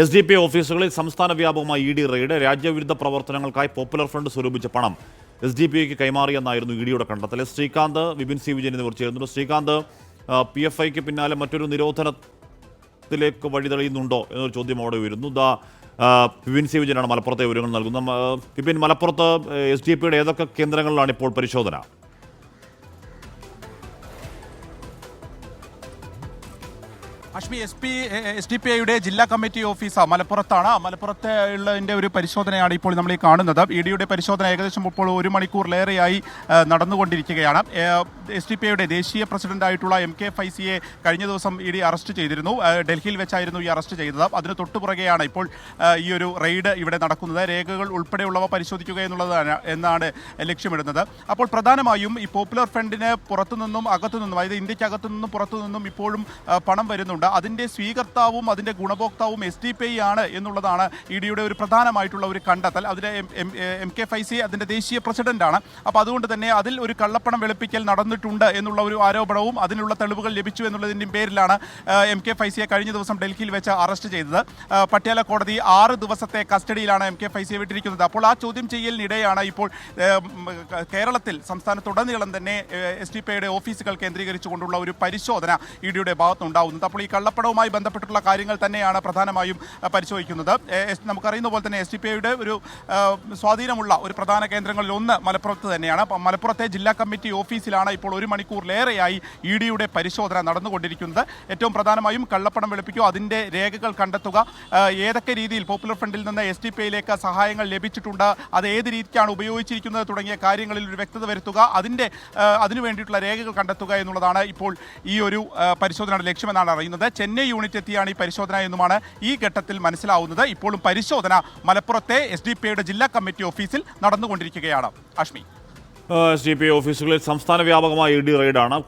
SDP ഓഫീസുകളിൽ സംസ്ഥാന വ്യാപകമായി ED റെയ്ഡ്. രാജ്യവിരുദ്ധ പ്രവർത്തനങ്ങൾക്കായി പോപ്പുലർ ഫ്രണ്ട് സ്വരൂപിച്ച പണം SDPIക്ക് കൈമാറിയെന്നായിരുന്നു EDയുടെ കണ്ടെത്തൽ. ശ്രീകാന്ത്, വിപിൻ സി വിജയൻ എന്നിവർ ചേരുന്നു. ശ്രീകാന്ത്, PFIക്ക് പിന്നാലെ മറ്റൊരു നിരോധനത്തിലേക്ക് വഴിതെളിയുന്നുണ്ടോ എന്നൊരു ചോദ്യം അവിടെ വരുന്നു. വിപിൻ സി വിജയനാണ് മലപ്പുറത്തെ വിവരങ്ങൾ നൽകുന്നത്. വിപിൻ, മലപ്പുറത്ത് SDPIയുടെ ഏതൊക്കെ കേന്ദ്രങ്ങളിലാണ് ഇപ്പോൾ പരിശോധന? അഷ്മി, SDPIയുടെ ജില്ലാ കമ്മിറ്റി ഓഫീസ് മലപ്പുറത്താണ്. മലപ്പുറത്തെ ഉള്ളതിൻ്റെ ഒരു പരിശോധനയാണ് ഇപ്പോൾ നമ്മൾ ഈ കാണുന്നത്. EDയുടെ പരിശോധന ഏകദേശം ഇപ്പോൾ 1 മണിക്കൂറിലേറെയായി നടന്നുകൊണ്ടിരിക്കുകയാണ്. SDPIയുടെ ദേശീയ പ്രസിഡന്റായിട്ടുള്ള MK ഫൈസിയെ കഴിഞ്ഞ ദിവസം ED അറസ്റ്റ് ചെയ്തിരുന്നു. ഡൽഹിയിൽ വെച്ചായിരുന്നു ഈ അറസ്റ്റ് ചെയ്തത്. അതിന് തൊട്ടുപുറകെയാണ് ഇപ്പോൾ ഈ ഒരു റെയ്ഡ് ഇവിടെ നടക്കുന്നത്. രേഖകൾ ഉൾപ്പെടെയുള്ളവ പരിശോധിക്കുക എന്നാണ് ലക്ഷ്യമിടുന്നത്. അപ്പോൾ പ്രധാനമായും ഈ പോപ്പുലർ ഫ്രണ്ടിന് പുറത്തുനിന്നും അകത്തുനിന്നും, അതായത് ഇന്ത്യക്കകത്തു നിന്നും പുറത്തുനിന്നും ഇപ്പോഴും പണം വരുന്നുണ്ട്. അതിൻ്റെ സ്വീകർത്താവും അതിൻ്റെ ഗുണഭോക്താവും SDPI ആണ് എന്നുള്ളതാണ് EDയുടെ ഒരു പ്രധാനമായിട്ടുള്ള ഒരു കണ്ടെത്തൽ. അതിന് MK ഫൈസി അതിൻ്റെ ദേശീയ പ്രസിഡന്റാണ്. അപ്പോൾ അതുകൊണ്ട് തന്നെ അതിൽ ഒരു കള്ളപ്പണം വെളുപ്പിക്കൽ നടന്നിട്ടുണ്ട് എന്നുള്ള ഒരു ആരോപണവും അതിനുള്ള തെളിവുകൾ ലഭിച്ചു എന്നുള്ളതിൻ്റെയും പേരിലാണ് MK ഫൈസിയെ കഴിഞ്ഞ ദിവസം ഡൽഹിയിൽ വെച്ച് അറസ്റ്റ് ചെയ്തത്. പട്യാല കോടതി 6 ദിവസത്തെ കസ്റ്റഡിയിലാണ് MK ഫൈസിയെ വിട്ടിരിക്കുന്നത്. അപ്പോൾ ആ ചോദ്യം ചെയ്യലിനിടെയാണ് ഇപ്പോൾ കേരളത്തിൽ സംസ്ഥാനത്തുടനീളം തന്നെ SDPIയുടെ ഓഫീസുകൾ കേന്ദ്രീകരിച്ചുകൊണ്ടുള്ള ഒരു പരിശോധന EDയുടെ ഭാഗത്തുണ്ടാവുന്നത്. അപ്പോൾ ഈ കള്ളപ്പണവുമായി ബന്ധപ്പെട്ടുള്ള കാര്യങ്ങൾ തന്നെയാണ് പ്രധാനമായും പരിശോധിക്കുന്നത്. നമുക്കറിയുന്ന പോലെ തന്നെ SDPIയുടെ ഒരു സ്വാധീനമുള്ള ഒരു പ്രധാന കേന്ദ്രങ്ങളിൽ ഒന്ന് മലപ്പുറത്ത് തന്നെയാണ്. മലപ്പുറത്തെ ജില്ലാ കമ്മിറ്റി ഓഫീസിലാണ് ഇപ്പോൾ 1 മണിക്കൂറിലേറെയായി EDയുടെ പരിശോധന നടന്നുകൊണ്ടിരിക്കുന്നത്. ഏറ്റവും പ്രധാനമായും കള്ളപ്പണം വെളുപ്പിക്കുക, അതിൻ്റെ രേഖകൾ കണ്ടെത്തുക, ഏതൊക്കെ രീതിയിൽ പോപ്പുലർ ഫ്രണ്ടിൽ നിന്ന് SDPIയിലേക്ക് സഹായങ്ങൾ ലഭിച്ചിട്ടുണ്ട്, അത് ഏത് രീതിക്കാണ് ഉപയോഗിച്ചിരിക്കുന്നത് തുടങ്ങിയ കാര്യങ്ങളിൽ ഒരു വ്യക്തത വരുത്തുക, അതിനു വേണ്ടിയിട്ടുള്ള രേഖകൾ കണ്ടെത്തുക എന്നുള്ളതാണ് ഇപ്പോൾ ഈ ഒരു പരിശോധനയുടെ ലക്ഷ്യമെന്നാണ് അറിയുന്നത്. ചെന്നൈ യൂണിറ്റ് എത്തിയാണ് ഈ പരിശോധന എന്നുമാണ് ഈ ഘട്ടത്തിൽ മനസ്സിലാവുന്നത്. ഇപ്പോഴും പരിശോധന മലപ്പുറത്തെ SDPIയുടെ ജില്ലാ കമ്മിറ്റി ഓഫീസിൽ നടന്നുകൊണ്ടിരിക്കുകയാണ്. അഷ്മി, SDPI ഓഫീസുകളിൽ സംസ്ഥാന വ്യാപകമായ ED റെയ്ഡാണ്.